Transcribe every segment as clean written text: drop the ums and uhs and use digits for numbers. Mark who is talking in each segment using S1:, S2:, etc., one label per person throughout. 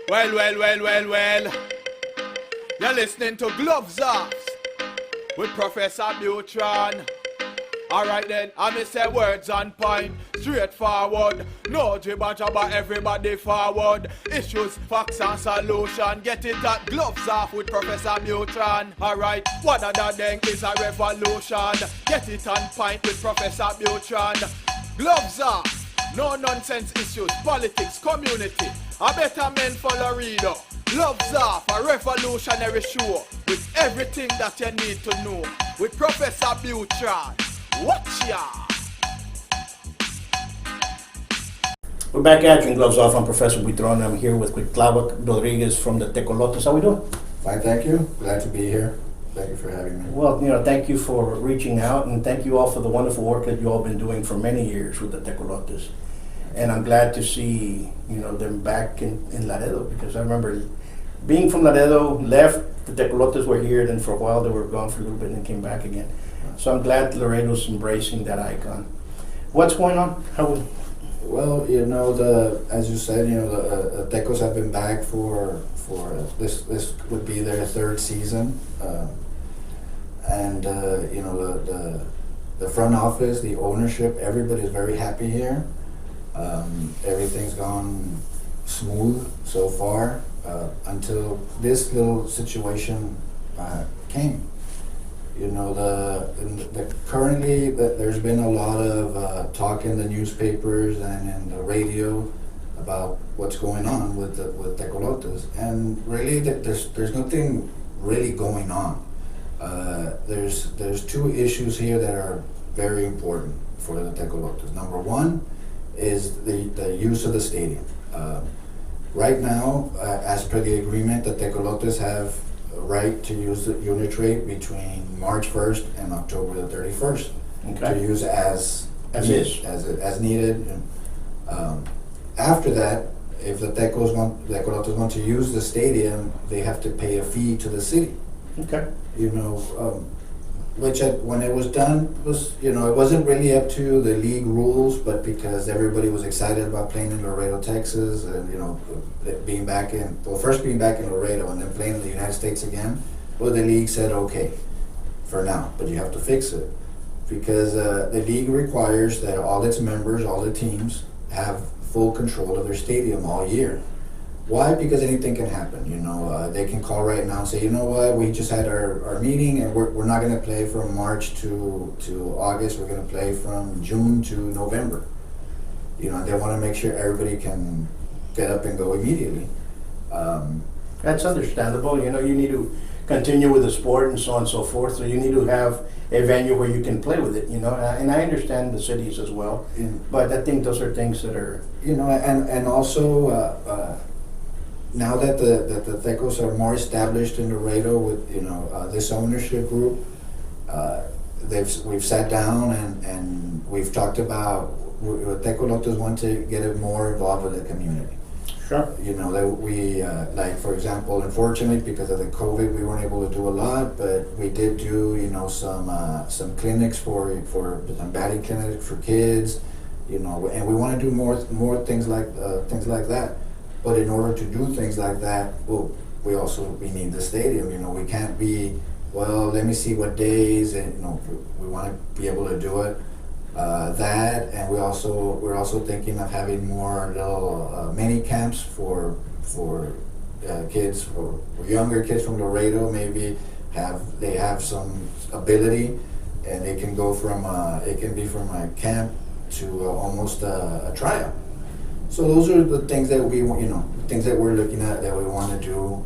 S1: Well. You're listening to Gloves Off with Professor Buitrón. Alright then, I may say words on point, straightforward. No jibber jabber, everybody forward. Issues, facts and solution. Get it at Gloves Off with Professor Buitrón. Alright, what other thing is a revolution? Get it on point with Professor Buitrón. Gloves Off, no nonsense issues, politics, community. A better men follow reader. Gloves Off, a revolutionary show with everything that you need to know. With Professor Buitrón. Watch ya!
S2: We're back at you in Gloves Off. I'm Professor Buitrón. I'm here with Cuitláhuac Rodríguez from the Tecolotes. How we doing?
S3: Fine, thank you. Glad to be here. Thank you for having me.
S2: Well, thank you for reaching out, and thank you all for the wonderful work that you all been doing for many years with the Tecolotes. And I'm glad to see, them back in Laredo, because I remember being from Laredo, left, the Tecolotes were here, then for a while they were gone for a little bit and came back again. So I'm glad Laredo's embracing that icon. What's going on?
S3: Well, as you said, the Tecos have been back for this would be their third season, and the front office, the ownership, everybody's very happy here. Everything's gone smooth so far until this little situation came. Currently there's been a lot of talk in the newspapers and in the radio about what's going on with Tecolotes, and really there's nothing really going on. There's two issues here that are very important for the Tecolotes. Number one is the use of the stadium. Right now, as per the agreement, the Tecolotes have a right to use the unit rate between March 1st and October the 31st.
S2: Okay.
S3: To use as needed. After that, if the Tecolotes want to use the stadium, they have to pay a fee to the city.
S2: Okay.
S3: Which when it was done was, it wasn't really up to the league rules, but because everybody was excited about playing in Laredo, Texas, and being back in Laredo and then playing in the United States again, well, the league said okay for now, but you have to fix it because the league requires that all its members, all the teams, have full control of their stadium all year. Why? Because anything can happen. They can call right now and say, we just had our meeting and we're not going to play from March to August. We're going to play from June to November. They want to make sure everybody can get up and go immediately.
S2: That's understandable. You need to continue with the sport and so on and so forth. So you need to have a venue where you can play with it. And I understand the cities as well. But I think those are things that are
S3: and also. Now that the Tecos are more established in Laredo with this ownership group, we've sat down and we've talked about Tecolotes want to get more involved with the community.
S2: Sure.
S3: That we like, for example, unfortunately because of the COVID, we weren't able to do a lot, but we did do some clinics for some batting clinics for kids, and we want to do more things like that. But in order to do things like that, we need the stadium. We can't be, let me see what days, and we want to be able to do it. That, and we're also thinking of having more little mini camps for kids, for younger kids from Laredo. Maybe they have some ability, and they can go from it can be from a camp to almost a tryout. So those are the things that things that we're looking at that we want to do,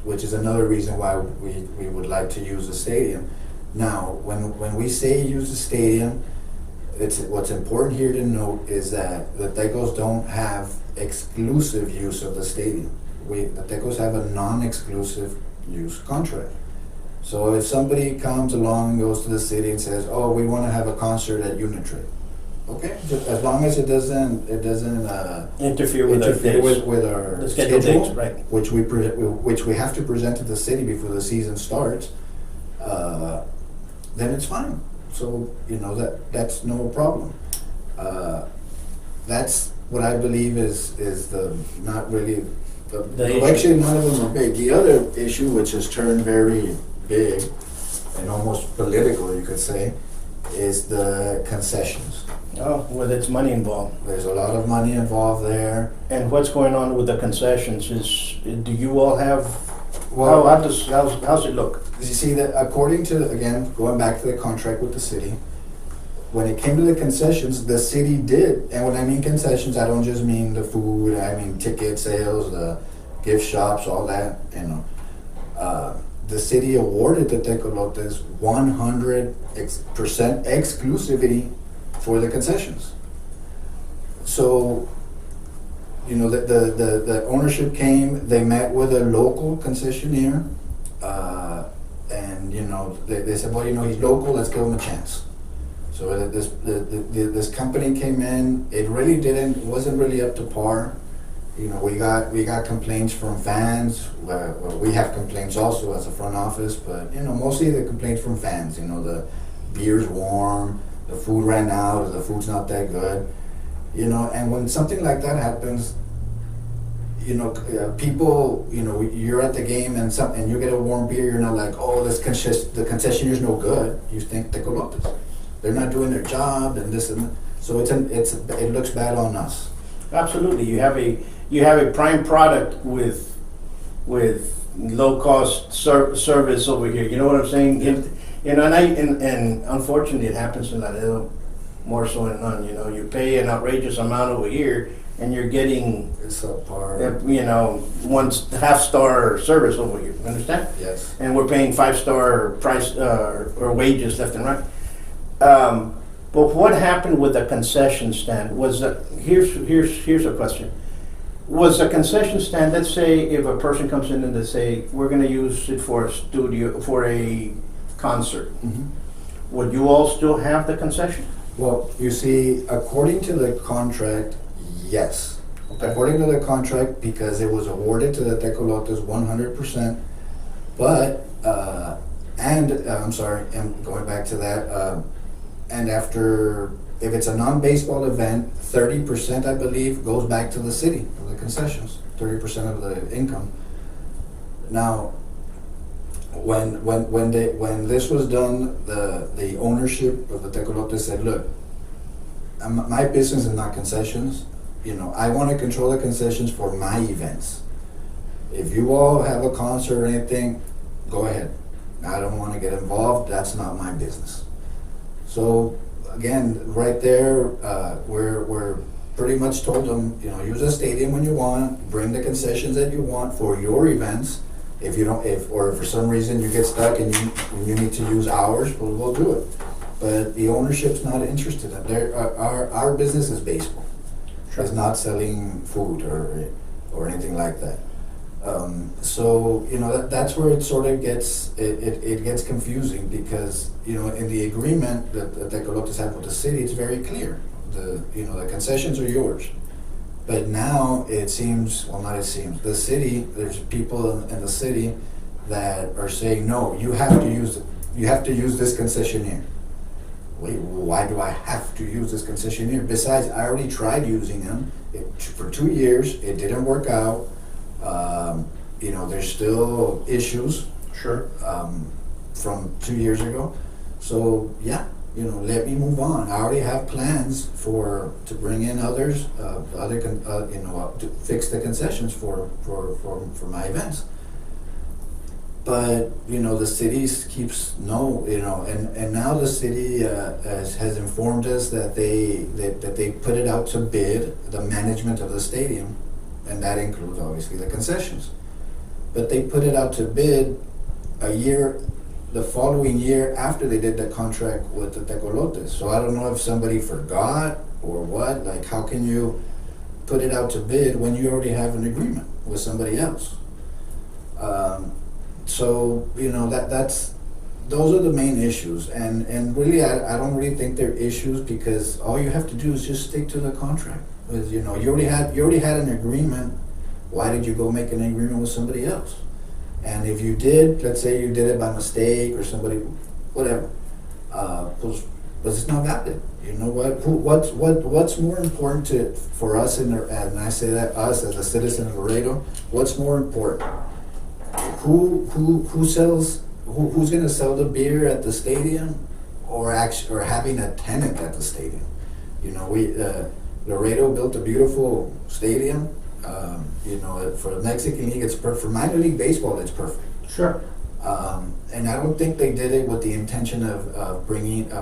S3: which is another reason why we would like to use the stadium. Now, when we say use the stadium, what's important here to note is that the Tecos don't have exclusive use of the stadium. The Tecos have a non-exclusive use contract. So if somebody comes along and goes to the city and says, we want to have a concert at Unitrade. Okay, as long as it doesn't
S2: interfere with
S3: our
S2: schedule dates, right?
S3: Which we have to present to the city before the season starts. Then it's fine. So that's no problem. That's what I believe is the not really
S2: issue.
S3: Actually, none of them are big. The other issue, which has turned very big and almost political, you could say, is the concessions.
S2: Oh, well, there's money involved.
S3: There's a lot of money involved there.
S2: And what's going on with the concessions is, do you all have,
S3: Well,
S2: how's it look?
S3: you see that according to, again, going back to the contract with the city, when it came to the concessions, the city did, and when I mean concessions, I don't just mean the food, I mean ticket sales, the gift shops, all that, you know. The city awarded the Tecolotes 100% exclusivity for the concessions. So, you know, the ownership came, they met with a local concessionaire, and, you know, they said, well, you know, he's local, let's give him a chance. So this company came in, it wasn't really up to par. You know, we got complaints from fans. We have complaints also as a front office, but you know, mostly the complaints from fans. You know, the beer's warm, the food ran out, or the food's not that good. You know, and when something like that happens, you know, people, you know, you're at the game and you get a warm beer, you're not like, oh, the concessionaire's no good. You think Tecolotes, they're not doing their job and this and that. So it looks bad on us.
S2: Absolutely, you have a prime product with low cost service over here. You know what I'm saying? You know, and unfortunately, it happens in Laredo more so than none. You know, you pay an outrageous amount over here, and you're getting you know, half-star service over here. You understand?
S3: Yes.
S2: And we're paying 5-star price or wages left and right. But what happened with the concession stand? Here's a question. Was the concession stand, let's say if a person comes in and they say, we're gonna use it for a concert,
S3: Mm-hmm.
S2: would you all still have the concession?
S3: Well, you see, according to the contract, yes.
S2: Okay.
S3: According to the contract, because it was awarded to the Tecolotes 100%, but, I'm sorry, and going back to that, and after, if it's a non-baseball event, 30%, I believe, goes back to the city, of the concessions, 30% of the income. Now, when this was done, the ownership of the Tecolotes said, look, my business is not concessions. You know, I want to control the concessions for my events. If you all have a concert or anything, go ahead. I don't want to get involved. That's not my business. So again, right there, we're pretty much told them, you know, use the stadium when you want, bring the concessions that you want for your events. If you don't, or if for some reason you get stuck and you need to use ours, well, we'll do it. But the ownership's not interested. Our business is baseball.
S2: Sure.
S3: It's not selling food or anything like that. So you know that's where it sort of gets it gets confusing, because you know in the agreement that Tecolotes have with the city, it's very clear. The concessions are yours. But now it seems, well, not it seems, the city, there's people in the city that are saying, no, you have to use this concessionaire. Wait, why do I have to use this concessionaire? Besides, I already tried using them for 2 years. It didn't work out. You know, there's still issues.
S2: Sure.
S3: From 2 years ago. So yeah, you know, let me move on. I already have plans to bring in others, to fix the concessions for my events. But you know, the city keeps and now the city has informed us that they put it out to bid, the management of the stadium, and that includes obviously the concessions. But they put it out to bid the following year after they did the contract with the Tecolotes. So I don't know if somebody forgot or what. Like, how can you put it out to bid when you already have an agreement with somebody else? So you know those are the main issues, and really I don't really think they're issues, because all you have to do is just stick to the contract. Because, you know, you already had an agreement. Why did you go make an agreement with somebody else? And if you did, let's say you did it by mistake or somebody, whatever, but it's not valid. You know what? What's more important for us and I say that us as a citizen of Laredo? What's more important? Who sells? Who's going to sell the beer at the stadium, or having a tenant at the stadium? You know, Laredo built a beautiful stadium. You know, for the Mexican League, it's perfect. For minor league baseball, it's perfect.
S2: Sure.
S3: And I don't think they did it with the intention of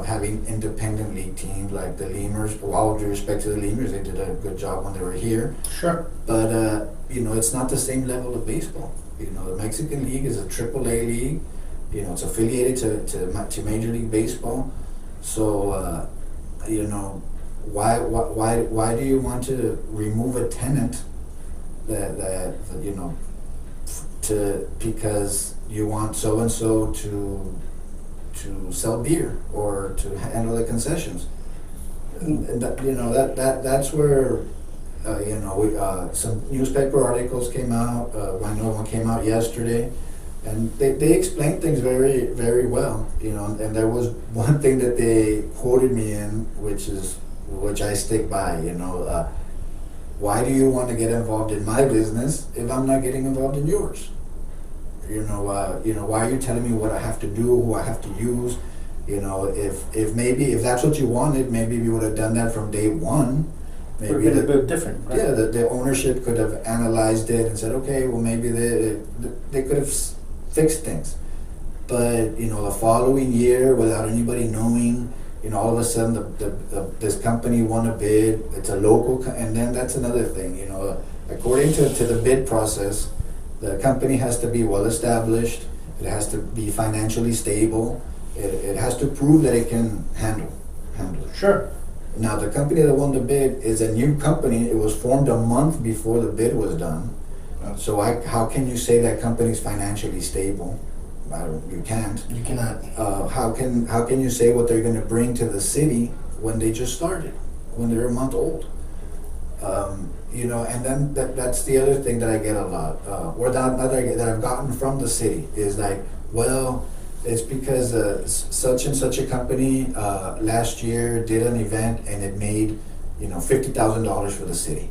S3: having independent league teams like the Lemurs. With all due respect to the Lemurs, they did a good job when they were here.
S2: Sure.
S3: But you know, it's not the same level of baseball. You know, the Mexican League is a AAA league. You know, it's affiliated to Major League Baseball. So you know, why do you want to remove a tenant that you know because you want so and so to sell beer or to handle the concessions? And that, you know, that's where you know, some newspaper articles came out. I know one came out yesterday, and they explained things very, very well. You know, and there was one thing that they quoted me in, which I stick by. You know, why do you want to get involved in my business if I'm not getting involved in yours? You know, why are you telling me what I have to do, who I have to use? You know, if that's what you wanted, maybe you would have done that from day one. Maybe
S2: a bit different, right?
S3: Yeah, the ownership could have analyzed it and said, okay, well, maybe they could have fixed things. But you know, the following year, without anybody knowing, you know, all of a sudden this company won a bid. It's a local, and then that's another thing. You know, according to the bid process, the company has to be well established. It has to be financially stable. It has to prove that it can handle it.
S2: Sure.
S3: Now, the company that won the bid is a new company. It was formed a month before the bid was done. So how can you say that company's financially stable? You can't.
S2: You cannot.
S3: How can you say what they're going to bring to the city when they just started, when they're a month old? You know, and then that's the other thing that I get a lot, or that I've gotten from the city is like, well, it's because such and such a company last year did an event and it made, you know, $50,000 for the city,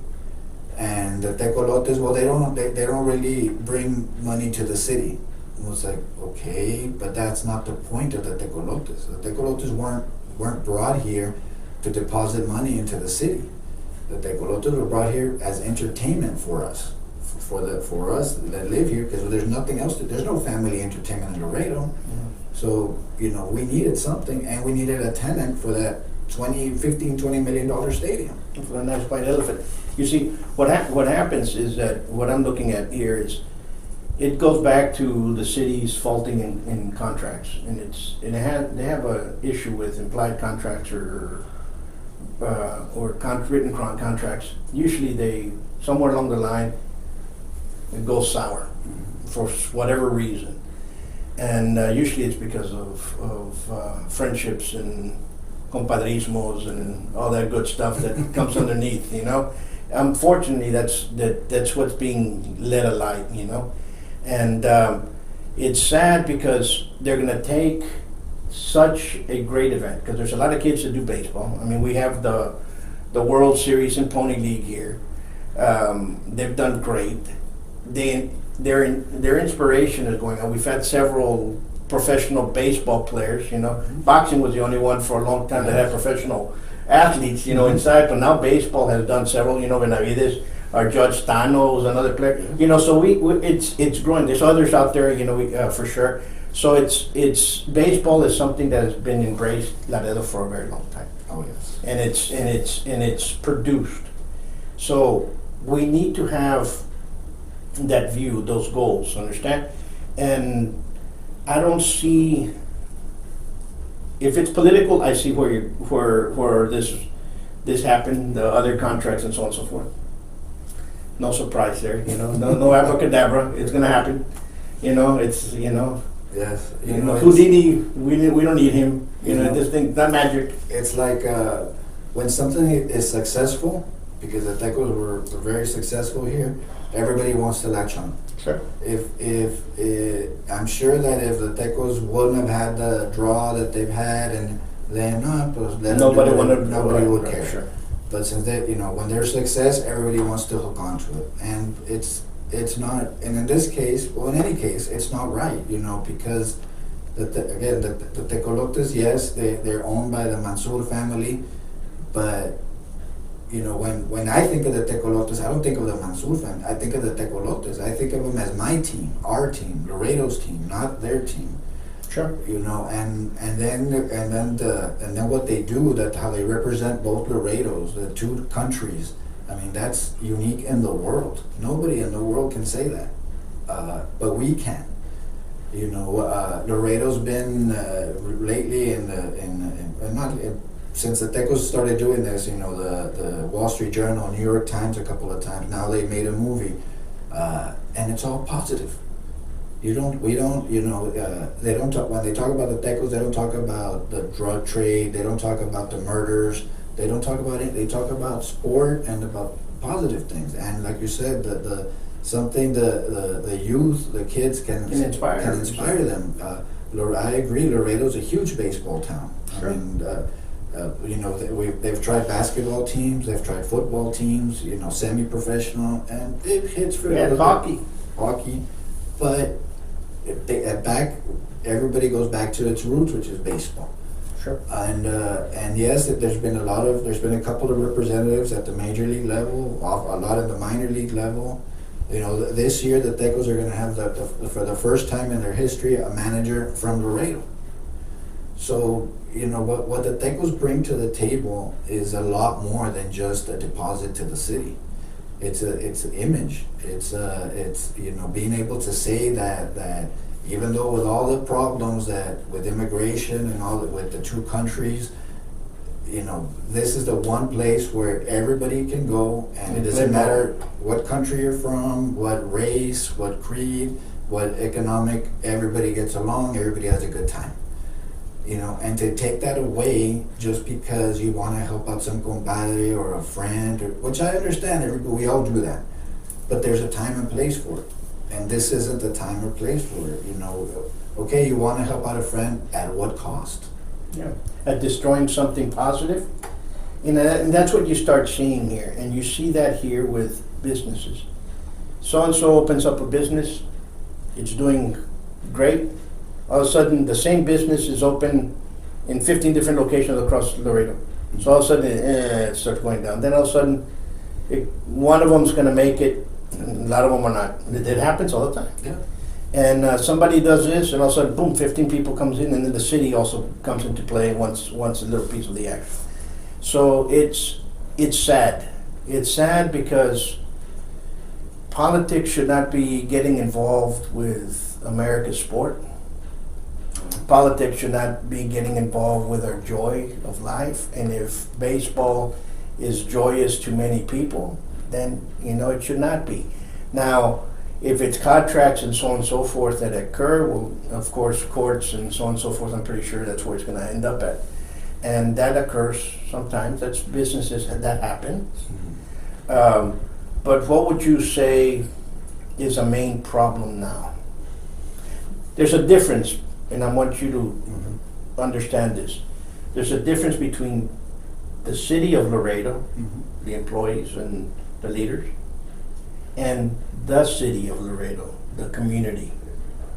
S3: and the Tecolotes, well, they don't really bring money to the city. It was like, okay, but that's not the point of the Tecolotes. The Tecolotes weren't brought here to deposit money into the city. The Tecolotes were brought here as entertainment for us, for us that live here, because there's nothing else. There's no family entertainment in Laredo. Mm-hmm. So, you know, we needed something, and we needed a tenant for that $20 million stadium.
S2: For a nice white elephant. You see, what happens is that what I'm looking at here is it goes back to the city's faulting in contracts, and they have a issue with implied contracts or written contracts. Usually they, somewhere along the line, it goes sour for whatever reason. And usually it's because of friendships and compadrismos and all that good stuff that comes underneath, you know. Unfortunately, that's what's being let alight, you know. And it's sad because they're going to take such a great event, because there's a lot of kids that do baseball. I mean, we have the World Series and Pony League here. They've done great. Their inspiration is going on. We've had several professional baseball players, you know. Boxing was the only one for a long time that had professional athletes, you know, inside, but now baseball has done several, you know. Benavides, our Judge Thanos, another player, you know. So it's growing. There's others out there, you know, for sure. So it's baseball is something that has been embraced Laredo for a very long time.
S3: Oh yes.
S2: And it's produced. So we need to have that view, those goals, understand? And I don't see, if it's political, I see where this happened, the other contracts and so on and so forth. No surprise there, you know. No abracadabra. It's gonna happen. You know, it's, you know.
S3: Yes.
S2: You know, Houdini, we don't need him. You know, this thing, not magic.
S3: It's like when something is successful, because the Tecos were very successful here, everybody wants to latch on.
S2: Sure.
S3: If I'm sure that if the Tecos wouldn't have had the draw that they've had, and then pues, let
S2: Nobody
S3: them do it.
S2: wanna-
S3: Nobody would
S2: right,
S3: care.
S2: sure.
S3: But since they, when there's success, everybody wants to hook onto it, and it's not. And in this case, well, in any case, it's not right, because the Tecolotes, yes, they're owned by the Mansur family, but when I think of the Tecolotes, I don't think of the Mansur family. I think of the Tecolotes. I think of them as my team, our team, Laredo's team, not their team.
S2: Sure.
S3: And then what they do, that how they represent both Laredos, the two countries. I mean, that's unique in the world. Nobody in the world can say that, but we can. Laredo's been lately since the Tecos started doing this. The Wall Street Journal, New York Times, a couple of times. Now they made a movie, and it's all positive. They don't talk, when they talk about the Tecos, they don't talk about the drug trade, they don't talk about the murders, they don't talk about it, they talk about sport and about positive things. And like you said, the youth, the kids can inspire them. I agree, Laredo's a huge baseball town.
S2: Sure.
S3: I mean, they've tried basketball teams, they've tried football teams, semi-professional, and it hits for hockey, but everybody goes back to its roots, which is baseball.
S2: Sure.
S3: And yes, there's been a couple of representatives at the major league level, a lot at the minor league level. This year the Tecos are going to have for the first time in their history a manager from Laredo. So what the Tecos bring to the table is a lot more than just a deposit to the city. It's an image. It's being able to say that even though with all the problems that with immigration and all with the two countries, this is the one place where everybody can go, and it doesn't matter what country you're from, what race, what creed, what economic. Everybody gets along. Everybody has a good time. And to take that away just because you want to help out some compadre or a friend, which I understand, we all do that. But there's a time and place for it. And this isn't the time or place for it. Okay, you want to help out a friend, at what cost?
S2: Yeah. At destroying something positive. And that's what you start seeing here. And you see that here with businesses. So-and-so opens up a business. It's doing great. All of a sudden, the same business is open in 15 different locations across Laredo. So all of a sudden, it starts going down. Then all of a sudden, one of them's going to make it, and a lot of them are not. It happens all the time.
S3: Yeah.
S2: And somebody does this, and all of a sudden, boom, 15 people comes in, and then the city also comes into play once a little piece of the action. So it's sad. It's sad because politics should not be getting involved with America's sport. Politics should not be getting involved with our joy of life. And if baseball is joyous to many people, then it should not be. Now, if it's contracts and so on and so forth that occur, well, of course, courts and so on and so forth, I'm pretty sure that's where it's going to end up at. And that occurs sometimes. That's businesses that happen. But what would you say is a main problem now? There's a difference, and I want you to understand this. There's a difference between the city of Laredo, the employees and the leaders, and the city of Laredo, the community,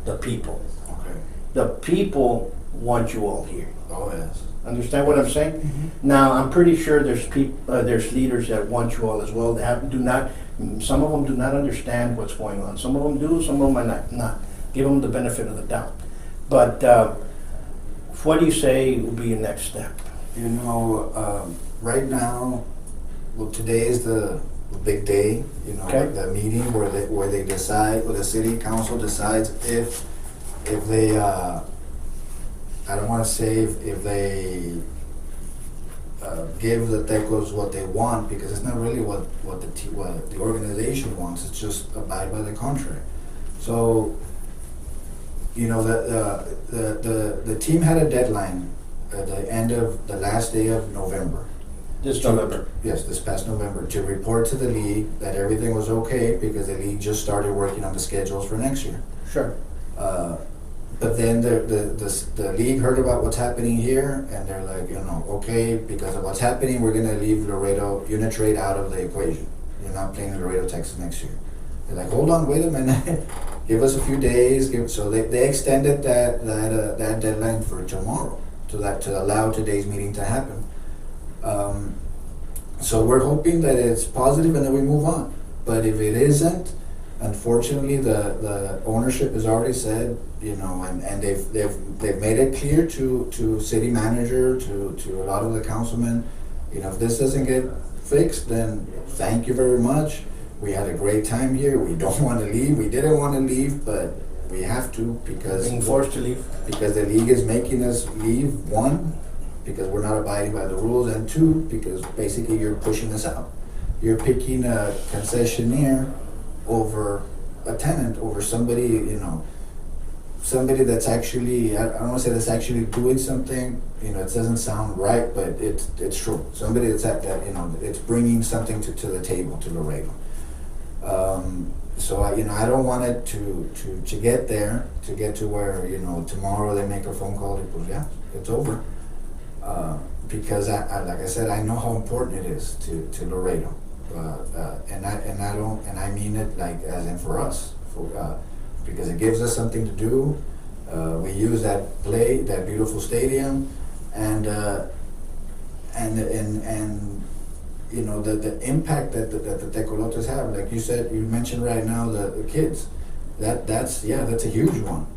S2: the people.
S3: Okay.
S2: The people want you all here.
S3: Oh yes.
S2: Understand what I'm saying? Now, I'm pretty sure there's leaders that want you all as well. Some of them do not understand what's going on. Some of them do, some of them might not. Give them the benefit of the doubt. But what do you say will be your next step?
S3: Right now, well, today is the big day.
S2: Okay.
S3: The meeting where they decide, where the city council decides if they. I don't want to say if they give the Tecos what they want, because it's not really what the organization wants. It's just abide by the contract. So, the team had a deadline at the end of the last day of November.
S2: This November.
S3: Yes, this past November, to report to the league that everything was okay, because the league just started working on the schedules for next year.
S2: Sure.
S3: But then the league heard about what's happening here, and they're like, okay, because of what's happening, we're going to leave Laredo Unitrade out of the equation. You're not playing in Laredo, Texas next year. They're like, hold on, wait a minute, give us a few days. So they extended that deadline for tomorrow to allow today's meeting to happen. So we're hoping that it's positive and that we move on. But if it isn't, unfortunately, the ownership has already said, and they've made it clear to city manager, to a lot of the councilmen, if this doesn't get fixed, then thank you very much. We had a great time here. We don't want to leave. We didn't want to leave, but we have to because
S2: Being forced to leave.
S3: Because the league is making us leave. One, because we're not abiding by the rules, and two, because basically you're pushing us out. You're picking a concessionaire over a tenant, over somebody, somebody that's actually, I don't want to say that's actually doing something, it doesn't sound right, but it's true. Somebody that's at that, it's bringing something to the table, to Laredo. So I don't want it to get there, to get to where, tomorrow they make a phone call, it's over. Because like I said, I know how important it is to Laredo. And I mean it like as in for us, because it gives us something to do. We use that beautiful stadium, and the impact that the Tecolotes have, like you said, you mentioned right now the kids, that's a huge one.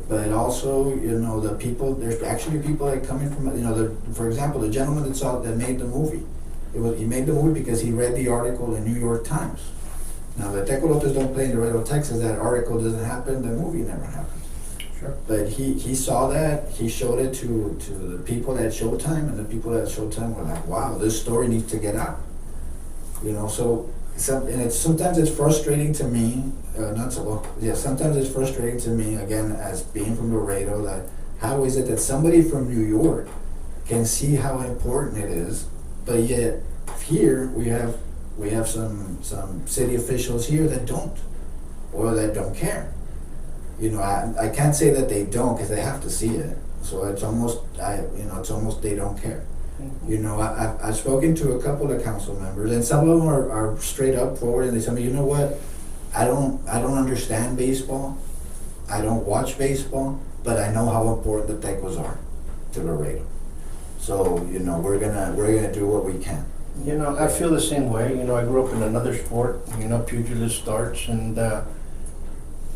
S3: But also, the people, there's actually people that come in from, for example, the gentleman that made the movie. He made the movie because he read the article in New York Times. Now, the Tecolotes don't play in Laredo, Texas. That article doesn't happen. The movie never happens.
S2: Sure.
S3: But he saw that. He showed it to the people at Showtime, and the people at Showtime were like, "Wow, this story needs to get out." Sometimes it's frustrating to me. Sometimes it's frustrating to me again as being from Laredo. That how is it that somebody from New York can see how important it is? But yet here we have some city officials here that don't, or that don't care. I can't say that they don't, because they have to see it. So it's almost they don't care. I've spoken to a couple of council members, and some of them are straight up forward, and they tell me, you know what, I don't understand baseball, I don't watch baseball, but I know how important the Tecos are to Laredo. So, we're gonna do what we can.
S2: I feel the same way. I grew up in another sport, pugilist starts, and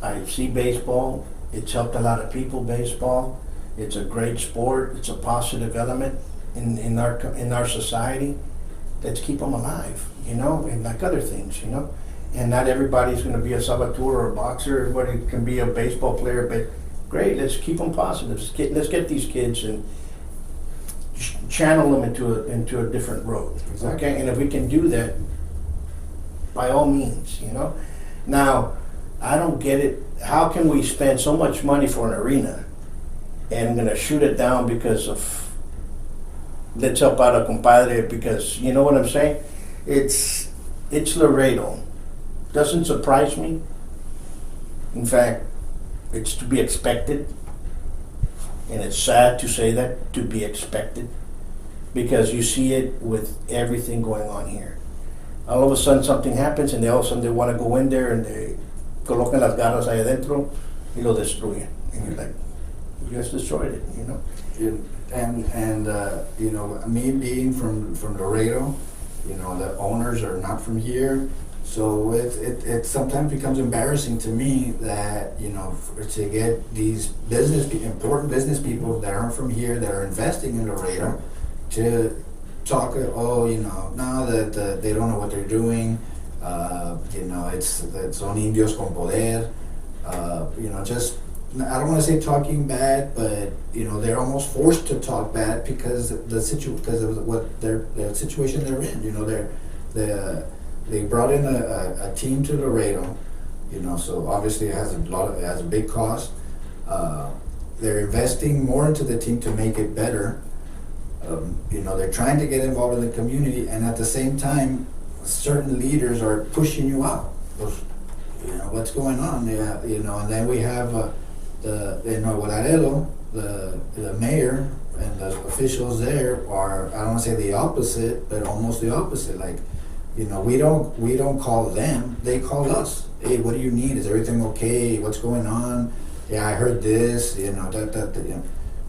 S2: I see baseball. It's helped a lot of people, baseball. It's a great sport. It's a positive element in our society. Let's keep them alive, and like other things, And not everybody's going to be a saboteur or a boxer. Everybody can be a baseball player, but great, let's keep them positive. Let's get these kids and channel them into a different road.
S3: Exactly.
S2: Okay, and if we can do that, by all means, Now, I don't get it. How can we spend so much money for an arena and gonna shoot it down because of let's help out a compadre? Because you know what I'm saying? It's Laredo. Doesn't surprise me. In fact, it's to be expected. And it's sad to say that, to be expected, because you see it with everything going on here. All of a sudden something happens, and all of a sudden they want to go in there and they colocan las garras ahí adentro y lo destruyen. And you're like, you just destroyed it,
S3: And me being from Laredo, the owners are not from here. So it sometimes becomes embarrassing to me that, to get these important business people that aren't from here, that are investing in Laredo, to talk, that they don't know what they're doing, it's son indios con poder, I don't want to say talking bad, but they're almost forced to talk bad because of what their situation they're in. They brought in a team to Laredo, so obviously it has a big cost. They're investing more into the team to make it better. They're trying to get involved in the community, and at the same time, certain leaders are pushing you out. What's going on? And then we have in Nuevo Laredo, the mayor and the officials there are, I don't want to say the opposite, but almost the opposite. Like, you know, we don't call them, they call us. Hey, what do you need? Is everything okay? What's going on? Yeah, I heard this, you know, you know.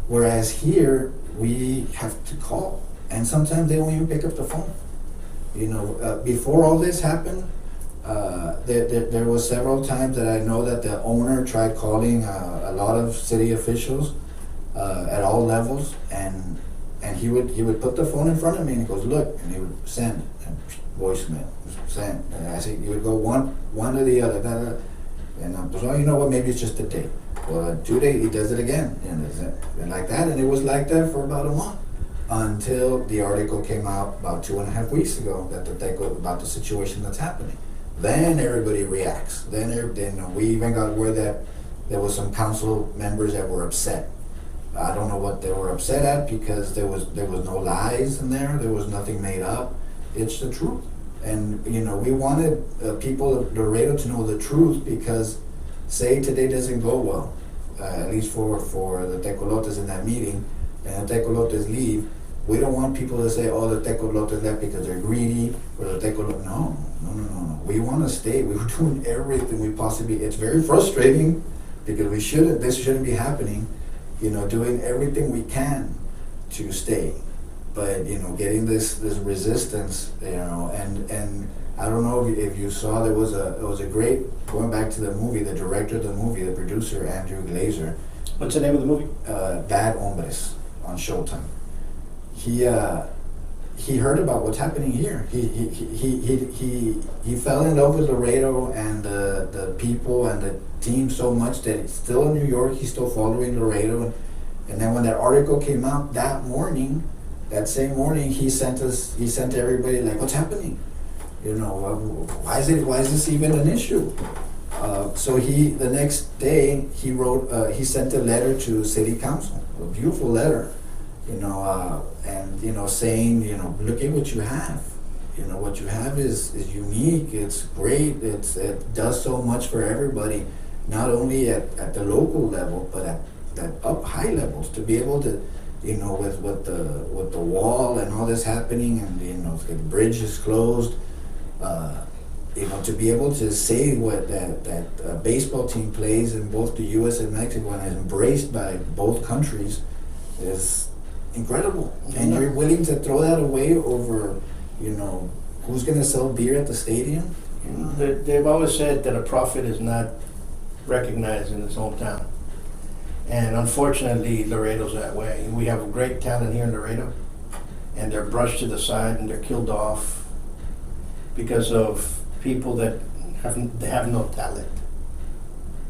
S3: Whereas here, we have to call, and sometimes they don't even pick up the phone. You know, before all this happened, there was several times that I know that the owner tried calling a lot of city officials at all levels, and he would put the phone in front of me and he goes, look, and he would send and voicemail, send, and I say, you would go one to the other, and I'm well, you know what, maybe it's just a day. Well, 2 days he does it again, and like that, and it was like that for about a month. Until the article came out about 2.5 weeks ago about the situation that's happening. Then everybody reacts. Then we even got word that there was some council members that were upset. I don't know what they were upset at, because there was no lies in there. There was nothing made up. It's the truth. And you know, we wanted people of Laredo to know the truth, because say today doesn't go well, at least for the Tecolotes in that meeting, and the Tecolotes leave. We don't want people to say, oh, the Tecolotes left because they're greedy, or the Tecolotes, no. We want to stay. We were doing everything we possibly, it's very frustrating, because this shouldn't be happening, you know, doing everything we can to stay. But, you know, getting this resistance, you know, and I don't know if you saw, it was a great, going back to the movie, the director of the movie, the producer, Andrew Glazer.
S2: What's the name of the movie?
S3: Bad Hombres on Showtime. He heard about what's happening here. He fell in love with Laredo and the people and the team so much that he's still in New York. He's still following Laredo, and then when that article came out that same morning, he sent to everybody like, what's happening? You know, why is this even an issue? So the next day he sent a letter to City Council, a beautiful letter. You know, and you know, saying, you know, look at what you have. You know, what you have is unique. It's great. It does so much for everybody, not only at the local level, but at up high levels. To be able to, you know, with the wall and all this happening, and you know, the bridge is closed. You know, to be able to say what that baseball team plays in both the U.S. and Mexico and is embraced by both countries is incredible. And you're willing to throw that away over, you know, who's going to sell beer at the stadium? You know?
S2: They've always said that a prophet is not recognized in his hometown. And unfortunately, Laredo's that way. We have great talent here in Laredo, and they're brushed to the side and they're killed off because of people that have no talent.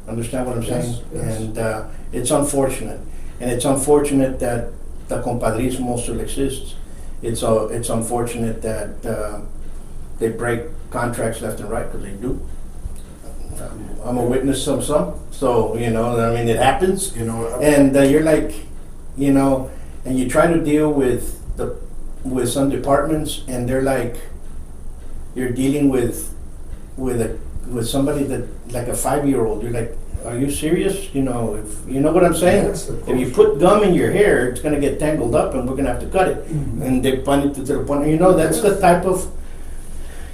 S2: Understand what I'm saying?
S3: Yes.
S2: And it's unfortunate. And it's unfortunate that the compadrismo still exists. It's unfortunate that they break contracts left and right, because they do. I'm a witness of some, so you know, I mean, it happens. You know, and you're like, you know, and you try to deal with some departments, and they're like, you're dealing with somebody that, like a 5-year-old. You're like, are you serious? You know, if you know what I'm saying?
S3: Yes, of
S2: if
S3: course.
S2: you put gum in your hair, it's gonna get tangled up, and we're gonna have to cut it.
S3: Mm-hmm.
S2: And they point it to the point. You know, that's the type of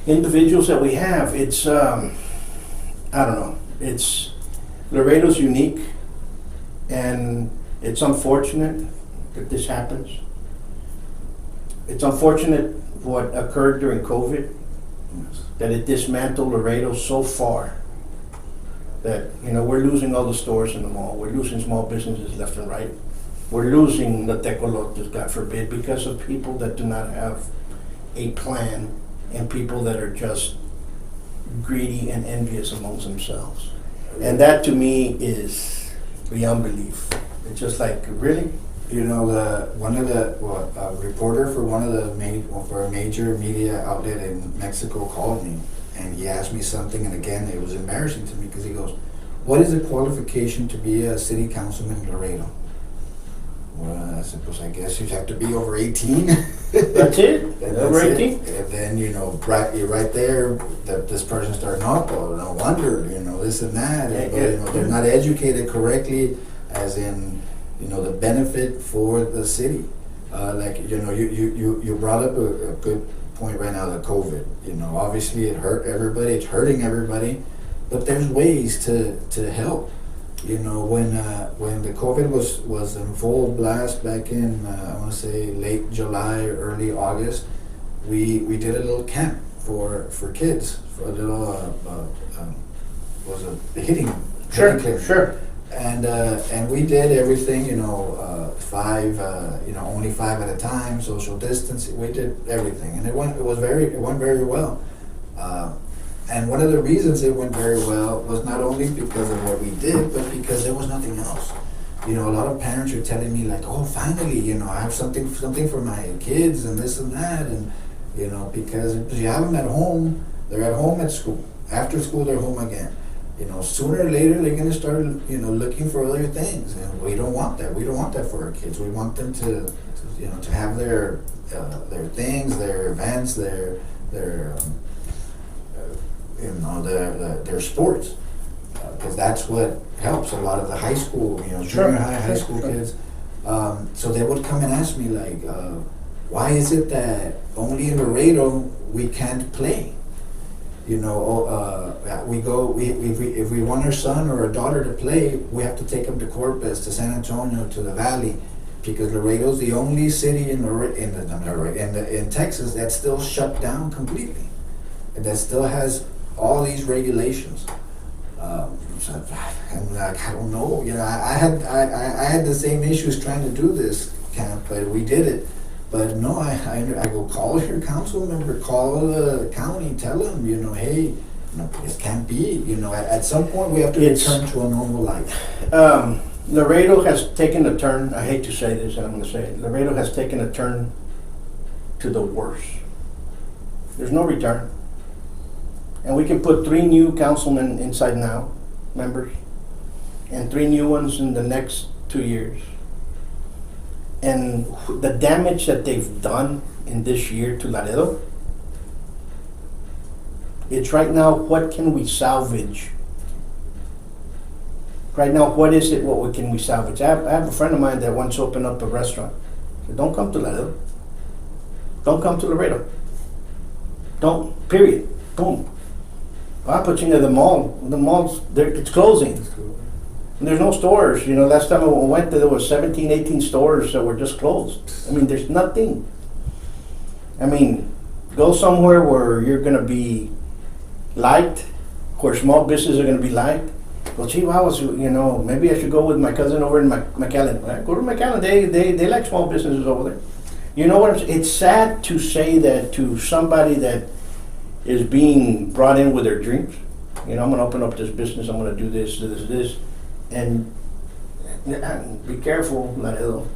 S2: individuals that we have. It's I don't know. It's Laredo's unique, and it's unfortunate that this happens. It's unfortunate what occurred during COVID, that it dismantled Laredo so far that, you know, we're losing all the stores in the mall. We're losing small businesses left and right. We're losing the Tecolotes, God forbid, because of people that do not have a plan, and people that are just greedy and envious amongst themselves. And that to me is beyond belief. It's just like, really?
S3: You know, a reporter for for a major media outlet in Mexico called me, and he asked me something, and again, it was embarrassing to me, because he goes, what is the qualification to be a city councilman in Laredo? Well, I said, pues I guess you have to be over 18.
S2: That's it?
S3: And
S2: Over
S3: that's it.
S2: 18?
S3: And then, you're right there, that this person starting off, oh, no wonder, this and that. And, they're not educated correctly, as in, the benefit for the city. You brought up a good point right now, the COVID. Obviously it hurt everybody, it's hurting everybody, but there's ways to help. When the COVID was in full blast back in, I want to say late July, early August, we did a little camp for kids, for a little, was a hitting clinic.
S2: Sure.
S3: And we did everything, five, only 5 at a time, social distancing. We did everything, and it went very well. And one of the reasons it went very well was not only because of what we did, but because there was nothing else. A lot of parents are telling me like, oh, finally, I have something for my kids and this and that, and because you have them at home, they're at home at school. After school, they're home again. Sooner or later they're going to start, looking for other things, and we don't want that. We don't want that for our kids. We want them to have their things, their events, their sports, because that's what helps a lot of the high school, junior high school kids. So they would come and ask me like, why is it that only in Laredo we can't play? If we want our son or our daughter to play, we have to take them to Corpus, to San Antonio, to the Valley, because Laredo's the only city in Texas that's still shut down completely, and that still has all these regulations. So I'm like, I don't know. I had the same issues trying to do this camp, but we did it. But no, I go call your council member, call the county, tell them, hey, this can't be. At some point we have to return to a normal life.
S2: Laredo has taken a turn. I hate to say this, and I'm going to say it. Laredo has taken a turn to the worse. There's no return. And we can put 3 new councilmen inside now, members, and 3 new ones in the next 2 years. And the damage that they've done in this year to Laredo, it's right now, what can we salvage? Right now, what is it, can we salvage? I have a friend of mine that once opened up a restaurant. He said, don't come to Laredo. Don't come to Laredo. Don't, period. Boom. I put you into the mall. The mall's, it's closing. And there's no stores. Last time I went there was 17, 18 stores that were just closed. There's nothing. Go somewhere where you're going to be liked, where small businesses are going to be liked. Well, Chihuahuas, maybe I should go with my cousin over in McAllen. Right? Go to McAllen. They like small businesses over there. You know what? It's sad to say that to somebody that is being brought in with their dreams. I'm going to open up this business. I'm going to do this. And be careful, Laredo.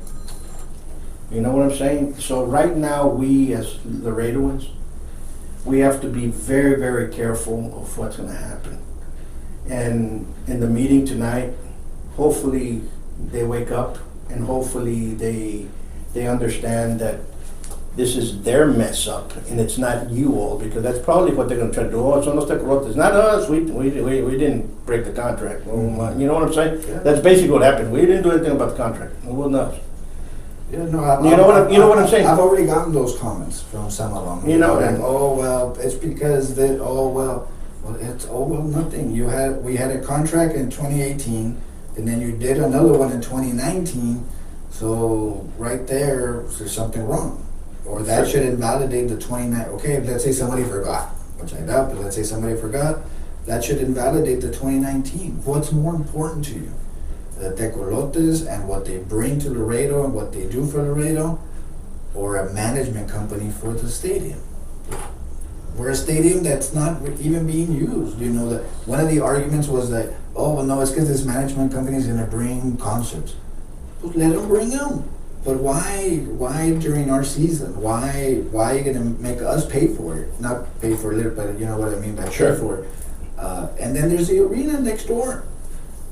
S2: You know what I'm saying? So right now, we as Laredoans, we have to be very, very careful of what's going to happen. And in the meeting tonight, hopefully they wake up, and hopefully they understand that this is their mess up, and it's not you all, because that's probably what they're going to try to do. Oh, son los Tecolotes. Not us. We didn't break the contract. Well, you know what I'm saying? Yeah. That's basically what happened. We didn't do anything about the contract. It wasn't us.
S3: Yeah, no,
S2: you know what I'm saying?
S3: I've already gotten those comments from some of them. Oh well, it's because that. Well, it's nothing. We had a contract in 2018, and then you did another one in 2019. So right there's something wrong. Or that should invalidate the 29. Okay, let's say somebody forgot, which I doubt, but let's say somebody forgot. That should invalidate the 2019. What's more important to you? The Tecolotes and what they bring to Laredo and what they do for Laredo, or a management company for the stadium? We're a stadium that's not even being used. That one of the arguments was that, oh, well, no, it's because this management company is going to bring concerts. Well, let them bring them. But why during our season? Why are you going to make us pay for it? Not pay for it, but you know what I mean by pay for it. And then there's the arena next door.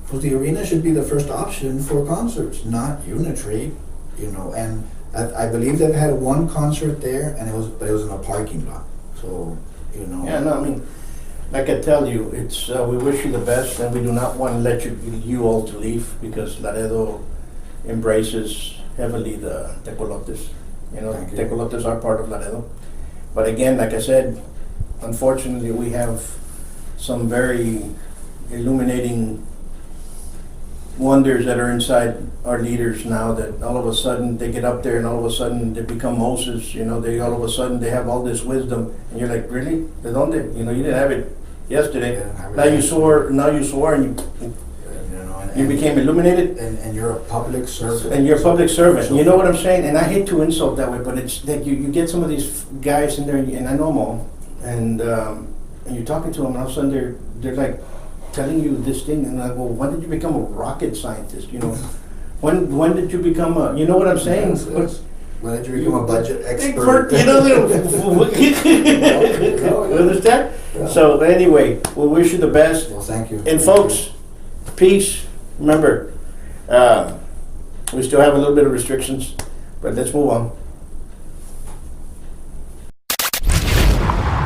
S3: Because the arena should be the first option for concerts, not Unitrade. you know, and I believe they've had one concert there, and it was in a parking lot. So, you know.
S2: Yeah, no, I mean, like I tell you, it's we wish you the best, and we do not want to let you all to leave, because Laredo embraces heavily the Tecolotes. You know,
S3: Thank you.
S2: Tecolotes are part of Laredo. But again, like I said, unfortunately, we have some very illuminating wonders that are inside our leaders now, that all of a sudden they get up there and all of a sudden they become Moses. You know, they all of a sudden they have all this wisdom, and you're like, really? ¿De dónde? You know, you didn't have it yesterday.
S3: Didn't have it
S2: Now you
S3: yesterday.
S2: swore, and
S3: You know,
S2: you became illuminated.
S3: and you're a public servant.
S2: And you're a public servant. You know what I'm saying? And I hate to insult that way, but it's that you get some of these guys in there, and I know them all, and you're talking to them, and all of a sudden they're like telling you this thing, and I'm like, well, when did you become a rocket scientist? You know, when did you become a? You know what I'm saying?
S3: Yes. When did you become a budget
S2: Expert,
S3: expert?
S2: you know, you understand?
S3: Yeah.
S2: So anyway, we'll wish you the best.
S3: Well, thank you.
S2: And folks, peace. Remember, we still have a little bit of restrictions, but let's move on.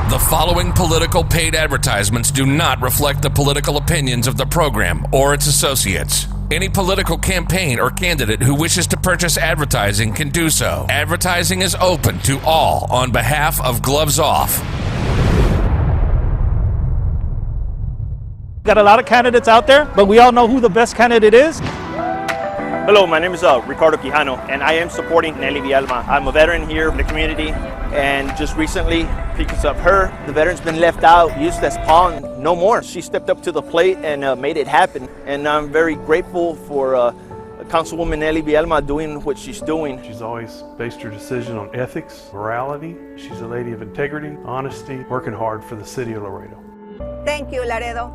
S4: The following political paid advertisements do not reflect the political opinions of the program or its associates. Any political campaign or candidate who wishes to purchase advertising can do so. Advertising is open to all on behalf of Gloves Off.
S5: Got a lot of candidates out there, but we all know who the best candidate is.
S6: Hello, my name is Ricardo Quijano, and I am supporting Nelly Villalma. I'm a veteran here in the community, and just recently, because of her, the veteran's been left out, used as pawn, no more. She stepped up to the plate and made it happen, and I'm very grateful for Councilwoman Nelly Villalma doing what she's doing.
S7: She's always based her decision on ethics, morality. She's a lady of integrity, honesty, working hard for the city of Laredo.
S8: Thank you, Laredo.